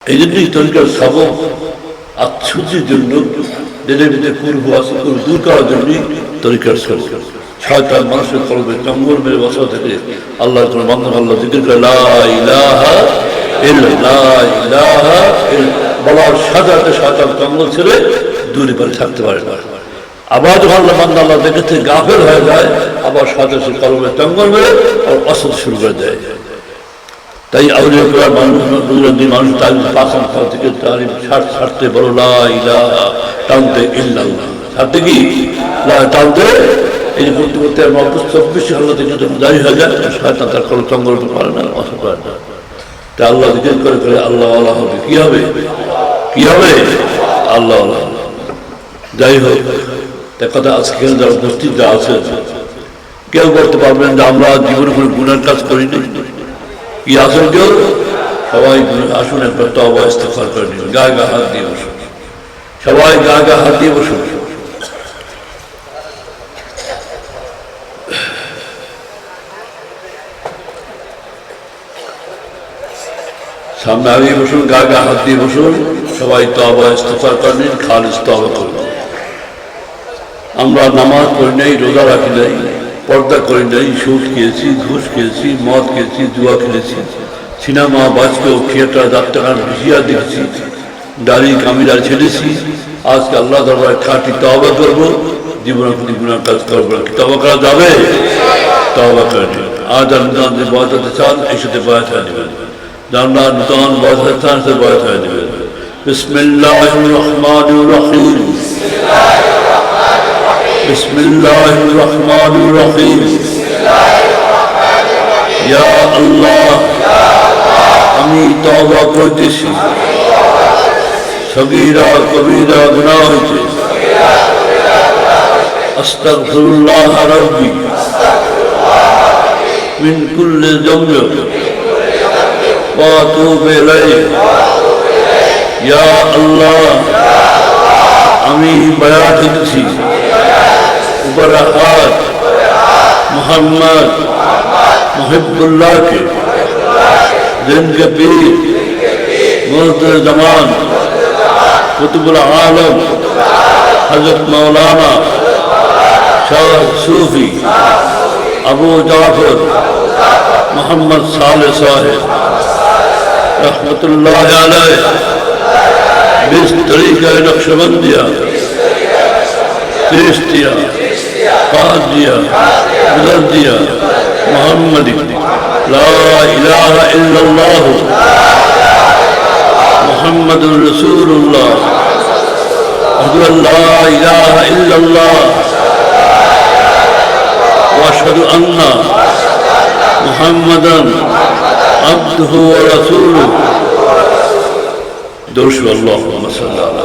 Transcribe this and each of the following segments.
এই জন্যই তরিকার সবক আচ্ছুতির জন্য দিনের ভিতরে পূর্ব আছে দূর করার জন্যই তরিকার সবক। শয়তান মানুষের কলবে জঙ্গল মেরে বসা থেকে আল্লাহর কোনো বান্দা আল্লাহ জিকির করে লা ইলাহা ইল্লাল্লাহ, লা ইলাহা বলার সাথে সাথে শয়তান জঙ্গল ছেড়ে দূরে পারে থাকতে পারে না। আবার যখন আল্লাহ বান্দা আল্লাহ দেখে গাফেল হয়ে যায়, আবার সাথে সাথে কলবে জঙ্গল মেরে আর অসৎ শুরু করে দেয়। তাই আউলিয়া কেরাম মানুষ তারিফ পাসান খাওয়া থেকে তারিফ ছাড়তে বলো লা ইলাহা টানতে ইল্লাল্লাহ, ছাড়তে কি টানতে এই যে করতে করতে আমার বেশি আল্লাহ থেকে যখন জারি হয়ে যায়, শয়তান তার কোনো চঙ্গল পারে না, অসৎ পারে না। তাই আল্লাহ জিকির করে করে আল্লাহ আল্লাহ হবে। কি হবে? কি হবে? আল্লাহ আল্লাহ। যাই হোক, তাই কথা আজকে যারা উপস্থিত যা আছে কেউ করতে পারবেন যে আমরা জীবনে কোনো গুনার কাজ করিনি। কি আসল কেউ? সবাই আসুন একবার তওবা ইস্তেগফার করে নিন, গায়ে গা হাত দিয়ে বসুন, সবাই গায়ে গা হাত দিয়ে বসুন। সামনে আগে বসুন, গায়ে গা হাত দিয়ে বসুন, সবাই তওবা ইস্তেগফার করে নিন, খালিস তওবা করুন। আমরা নামাজ পড়ি নাই, রোজা রাখি নাই, পর্দা করি নাই, সুদ খেয়েছি, ঘুষ খেয়েছি, মদ খেয়েছি, জুয়া খেলেছি, সিনেমা বাজপেয়ী থিয়েটার ডাক্তার ভিজিয়া দেখেছি, দাড়ি কামিরা ছেড়েছি। আজকে আল্লাহ দরবারে খাঁটি তওবা করবো, জীবনে কোনো গুনার কাজ করবো না। তওবা করা যাবে? তওবা করে নিন। আজ আর নূতন যে বয়স হতে চান এই সাথে বয়স হয়ে নেবেন, জানলা নূতন বয়স হতে চান সে বয়স হয়ে নেবেন। বিসমিল্লাহির রহমানির রহিম, বিসমিল্লাহির রহমানির রহিম। ইয়া আল্লাহ, আমি তওবা করতেছি, সগীরা কবিরা গুনাহ হইতে। আস্তাগফিরুল্লাহ রাব্বি মিন কুল্লি যামবি ওয়া আতুবু ইলাইহি। ইয়া আল্লাহ, আমি বায়াত দিতেছি উপরাহাত মুহাম্মদ মুহিব্বুল্লাহকে, जिनके पीर मुअज़्ज़िज़ ज़मान कुतुबुल आलम हज़रत मौलाना शाह सूफी अबू जाफर मोहम्मद सालेह साहिब रहमतुल्लाह अलैह बिस तरीक़े नक्शबंदिया, चिश्तिया, कादिया, बुलंदिया, मोहम्मदी, ला इलाहा इल्लल्लाह मुहम्मदुर रसूलुल्लाह, अशहदु अल्ला इलाहा इल्लल्लाह व अशहदु अन्ना मुहम्मदन अब्दुहु व रसूलुहु। दोष अल्लाहुम्मा सल्ली अला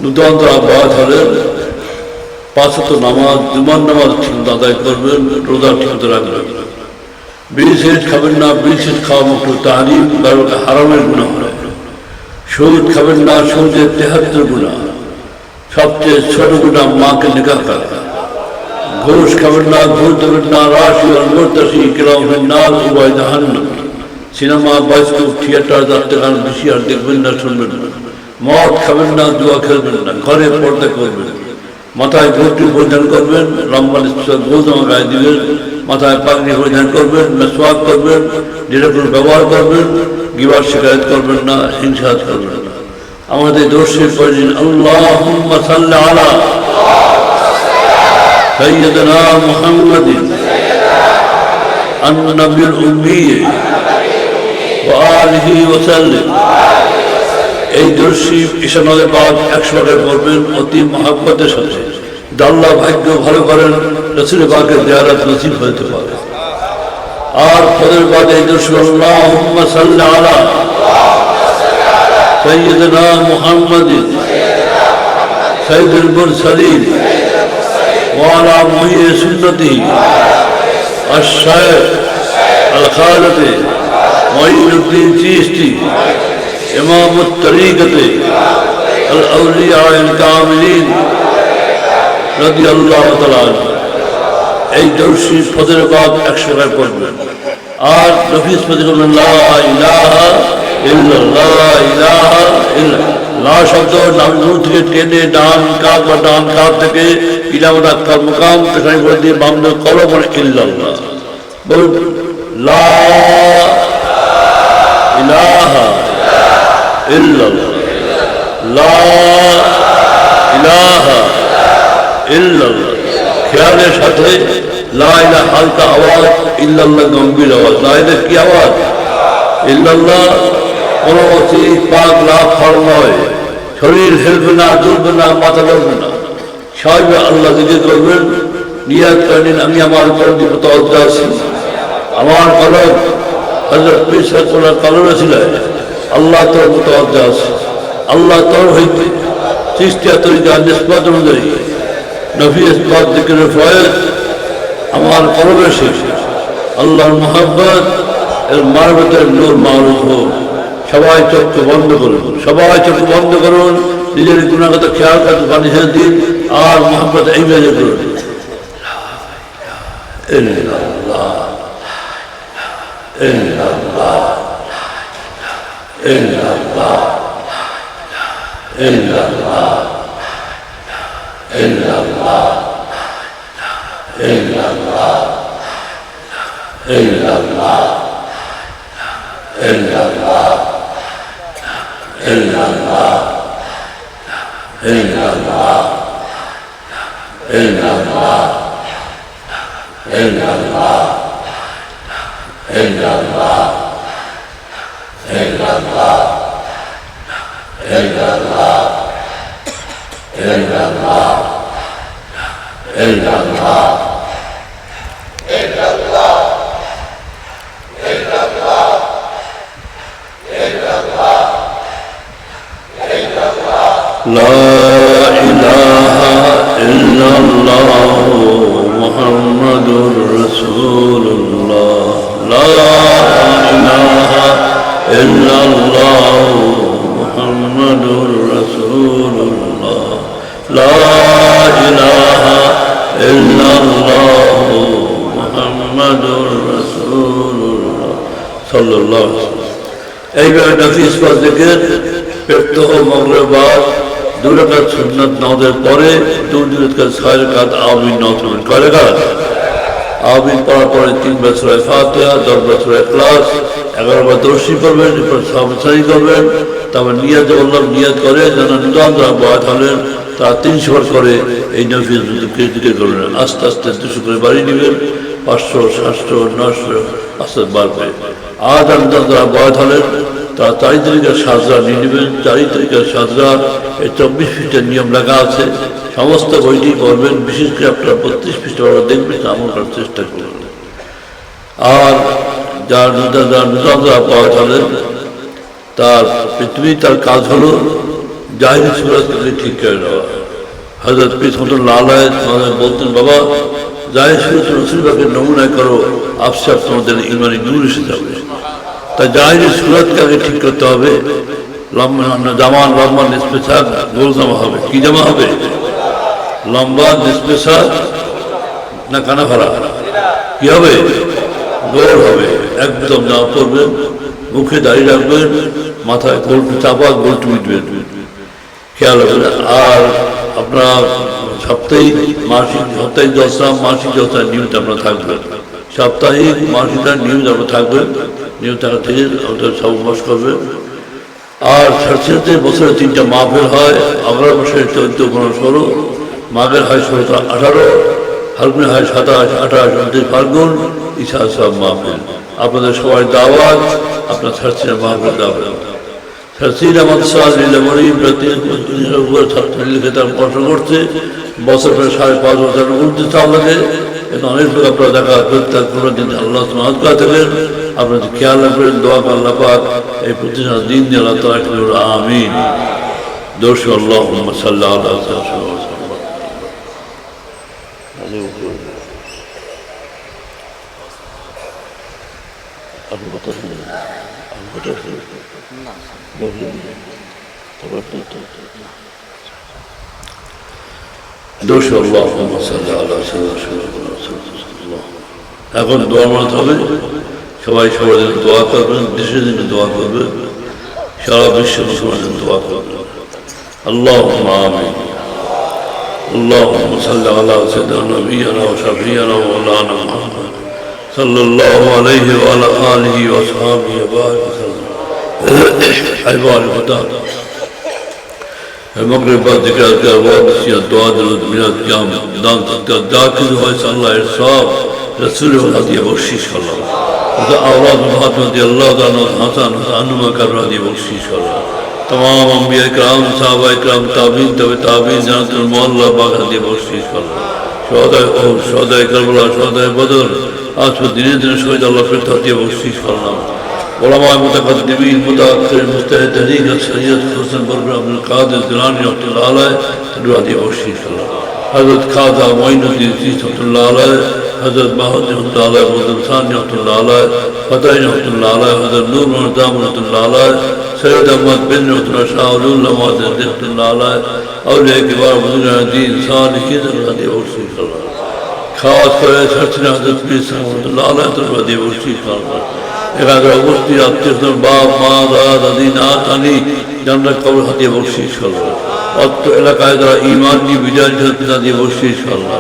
নূতন আবাদ হলেন। পাঁচ ওয়াক্ত নামাজ, জুমার নামাজ ঠিক আদায় করবেন, রোজা ঠিক রাখবেন, বিড়ি সিগারেট খাবেন না, বিড়ি সিগারেট খাওয়া মুক্ত তাহরিম, কারণ হারামের গুনাহ হয়। সুদ খাবেন না, সুদের 73 গুনাহ, সবচেয়ে ছোট গুনাহ মাকে নিকাহ করা। ঘুষ খাবেন না, ঘুষ দেবেন না, রাশি আর মুরতাশি কিরামের নার উভয় জাহান্নাম। সিনেমা বাজপেয়ী থিয়েটার যাত্রা বেশি আর দেখবেন না, শুনবেন না। মদ খাবেন না, জুয়া খেলবেন না, ঘরে পর্দা করবেন, মাথায় ঘুরটি পরিধান করবেন, লম্বা গোজামা গায়ে দিবেন, মাথায় পাগড়ি পরিধান করবেন, মেসওয়াক করবেন, নিরাপদ ব্যবহার করবেন, গিবত শিকায়ত করবেন না, হিংসাত করবেন না। আমাদের দর্শে পড়েন আল্লাহুম্মা সাল্লি আলা সাইয়্যিদিনা মুহাম্মাদিন আন-নবিয়্যিল উম্মি ওয়া আলিহি ওয়া সাল্লিম। এই দর্শী ঈশানালে পাক 100 বার পড়বেন অতি মহব্বতের সাথে। আল্লাহ ভাগ্য ভালো করেন, রাসূল পাকের জিয়ারত নসিব হতে পারে। আর ফজর বাদে এই দর্শী আল্লাহুম্মা সাল্লি আলা সাইয়্যিদিনা মুহাম্মাদিন সাইয়্যিদুল মুরসালিন ওয়া আলা মুহয়্যি সুন্নতিহি আশ-শাইখ আল-খালিদি মুঈনুদ্দিন চিশতি इमाम तरीक़त अल-औलिया कामिलीन রাদিয়াল্লাহু তাআলা এই দর্শী ফজরের বাদ 100 বার পড়বেন। আর নফিস পদে করবেন লা ইলাহা ইল্লাল্লাহ, লা ইলাহা ইল্লাল্লাহ। লা শব্দ নাম থেকে টেনে ডান কাঁধ বা ডান কাঁধ থেকে ইলামত আক্কাল মুকাম সেখানে বলে দিয়ে বাম কলম মানে ইল্লাল্লাহ। বলুন লা ইলাহা ইল্লাল্লাহ, লা ইলাহা ইল্লাল্লাহ। খেয়ালের সাথে লা ইলাহা হালকা আওয়াজ, ইল্লাল্লাহ গম্ভীর আওয়াজ। লা ইলাহা কি আওয়াজ? ইল্লাল্লাহ কোনো চিজ পাক লাভ ফল নয়, শরীর হেলবে না, চলবে না, মাথা লড়বে না, সবাই আল্লাহ জিকির করবেন। নিয়াত করেন আমি আমার উপর মুতাওয়াজ্জিহ আছি, আমার কলম হযরত পীর সাহেব কলমে ছিল আল্লাহ তোর মুতাওয়াজ্জিহ আছে, আল্লাহ তোর হইতে চিশতিয়া তরিকা নিসবত অনুযায়ী নফি ইসবাত জিকিরের ফয়েজ আমার কলমে শেষ। আল্লাহর মুহাব্বত এর মারফতের নূর মারুফ হোক। সবাই চক্ষু বন্ধ করুন, সবাই চক্ষু বন্ধ করুন, নিজের গুণাগত খেয়াল কাছে পানি ছেড়ে দিন আর মুহাব্বত এই মেজে করুন। ইল্লাল্লাহ ইল্লাল্লাহ ইল্লাল্লাহ ইল্লাল্লাহ ইল্লাল্লাহ ইল্লাল্লাহ ইল্লাল্লাহ ইল্লাল্লাহ ইল্লাল্লাহ ইল্লাল্লাহ ইল্লাল্লাহ ইল্লাল্লাহ ইল্লাল্লাহ ইল্লাল্লাহ ইল্লাল্লাহ ইল্লাল্লাহ ইল্লাল্লাহ লা ইলাহা ইল্লাল্লাহ মুহাম্মাদুর রাসূলুল্লাহ, লা ইলাহা ইল্লাল্লাহ মুহাম্মাদুর রাসূলুল্লাহ, লা ইলাহা ইল্লাল্লাহ মুহাম্মাদুর রাসূলুল্লাহ সাল্লাল্লাহু আলাইহি ওয়াসাল্লাম। এইবার নফিস পাক জিকির প্রত্যহ মঙ্গলবার 2 রাকাত সুন্নাত নামাজের পরে 2 রাকাত 6 রাকাত আমিন নামাজ পড়বেন। কয় রাকাত? আমিন পড়ার পরে 3 বার সূরা ফাতিহা, 10 বার সূরা ইখলাস, 11 বার দরুদ শরীফ পড়বেন, এরপর সামসারি করবেন। তারপর নিয়াত বললাম, নিয়াত করে যারা নিদান যারা বয়াত হলেন তারা 300 বার করে এই নফিস জিকির করবেন। আস্তে আস্তে 200 করে বাড়িয়ে নেবেন, 500, 700, 900 আস্তে বাড়বে। আজ নিদান যারা বয়াত হলেন তারা 4 তারিখের সাজরা নিয়ে নেবেন। 4 তারিখের সাজরা এই 24 পৃষ্ঠার নিয়ম লেখা আছে, সমস্ত বইটি পড়বেন। বিশেষ করে আপনারা 32 পৃষ্ঠা দেখবেন, আমল করার চেষ্টা করবেন। আর যার নিদানরা পাওয়া যাবেন তার পৃথিবী তার কাজ হলো জাহিরি সুরাতকে ঠিক করে নেওয়া। হযরত পীর রহমাতুল্লাহ আলাইহি বলতেন, বাবা জাহিরি সুরাত রসুলকে নমুনা করো, আপসে আপ তোমাদের ইমানি নূর এসে যাবে। তাই জাহিরি সুরাতকে আগে ঠিক করতে হবে। জামান লম্বা নিসফে সাদ গোল জামা হবে। কি জামা হবে? লম্বা নিসফে সাদ না কানা ভরা? কি হবে? গোল হবে। একদম জামা পরবেন, মুখে দাঁড়িয়ে রাখবেন, মাথায় গোল চাপা, গোল টুপি দেবেন, খেয়াল রাখবেন। আর আপনার সাপ্তাহিক মাসিক, সাপ্তাহিক দশটা মাসিক দশটা নিয়মিত আপনার থাকবেন। সাপ্তাহিক মাসিকটার নিয়মিত আপনার থাকবেন। নিয়মিত থাকা থেকে আপনার সব মাস করবেন। আর সাথে বছরে 3টা মাহফিল হয়। আমরা বছরে 14, 15, 16, মাঘের হয় 16, 18, ফাল্গুনে হয় 27, 28, 29 ফাল্গুন, ইসা সব মাহফিল। আপনাদের সবাই দাওয়াত, আপনার সার্সিনা মাহফিল দাওয়াত। সার্সিনা মাদ্রাসা লীলামণি প্রতিনিধির উপর ছাত্রলীগ খেতাব কষ্ট করছে। বছর প্রায় 5.5 বছর উঠতে চাও লাগে। কিন্তু অনেক লোক আপনারা দেখা প্রত্যেক কোনো দিন আল্লাহ মাহাত করে থাকেন। আপনাদের খেয়াল রাখবেন, দোয়া আল্লাহ পাক এই প্রতিষ্ঠান দিন দিয়ে আল্লাহ তাআলা কবুল আমিন। দরুদ আল্লাহুম্মা সাল্লি আলা সাইয়্যিদিনা এখন দোয়া মানতে হবে। সবাই সবার জন্য দোয়া করবেন, দেশের জন্য দোয়া করবেন, সারা বিশ্বের মুসলমানের জন্য দোয়া করবেন। اللهم آمين. اللهم صل على سيدنا نبينا وشفيعنا ومولانا محمد صلى الله عليه وعلى آله وأصحابه وبارك وسلم. عباد الخدا المغرب بعد ذكر أذكار وادسية دعاء درود ميلاد قيام دان تذكر داخل هو الله إرصاد رسوله هدي بخشيش الله وذا أولاد فاطمة رضي الله عنه حسن عنهما كر هدي بخشيش الله तमाम अंबिया इकराम साहबा इकराम ताबीन तबे ताबीन जन्नतुल मुअल्ला बाग हदी बख्शिश कर शोहदाए ओहद शोहदाए करबला शोहदाए बदर आज पर दिने दिने शहीद अल्लाह फिर हदी बख्शिश करना उलमाए मुतक़द्दिमीन मुतअख्खिरीन मुज्तहिद तहरीक सैयद हुसैन बरबर अब्दुल कादिर गिलानी रहमतुल्लाह अलैह हदी बख्शिश करना हज़रत ख्वाजा मोइनुद्दीन चिश्ती रहमतुल्लाह अलैह हज़रत बहाउद्दीन रहमतुल्लाह अलैह मुहम्मद सानी रहमतुल्लाह अलैह फतह रहमतुल्लाह अलैह हज़रत नूर मुहम्मद रहमतुल्लाह अलैह सैयद अहमद बिन रहमतुल्लाह शाह उलमा रहमतुल्लाह अलैह औलिया किबार बुजुर्गान दीन सालिहीन हदी बख्शिश करना खास করে সরসিনা হযরত পীর সাহেবুল্লাহ আলাইহি তরবাদি বর্ষিশ করনা এখানে অবস্থিত আত্মীয়স্বজন বাপ মা দাদা দাদি নাত আনি জান্নাত কবর হদি বর্ষিশ করনা অত্র এলাকায় যারা ঈমান নিয়ে বিজয় হদি বর্ষিশ করনা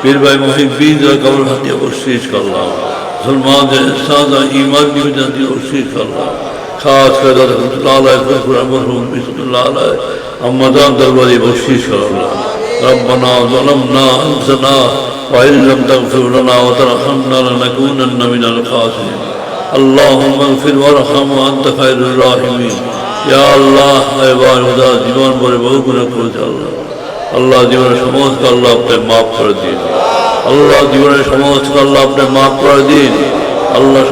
পীর ভাই মুহিব্বিন যারা কবর হদি বর্ষিশ করনা মুসলমানদের সাদা ঈমান নিয়ে বিজয় হদি বর্ষিশ করনা খাস করে দাদা রহমতুল্লাহ আলাইহি ফুরফুরা মরহুম বিসমিল্লাহ আলাইহি আম্মাজান দরবারে বর্ষিশ করনা ربنا ظلمنا أنفسنا وإن لم تغفر لنا وترحمنا لنكونن من الخاسرين اللهم اغفر وارحم وأنت خير الراحمين يا الله عباد خدا জীবন ভরে বহু গুনাহ করেছে আল্লাহ আল্লাহ জীবনের সমস্ত আল্লাহ আপনি মাফ করে দিন আল্লাহ জীবনের সমস্ত আল্লাহ আপনি মাফ করে দিন আল্লাহ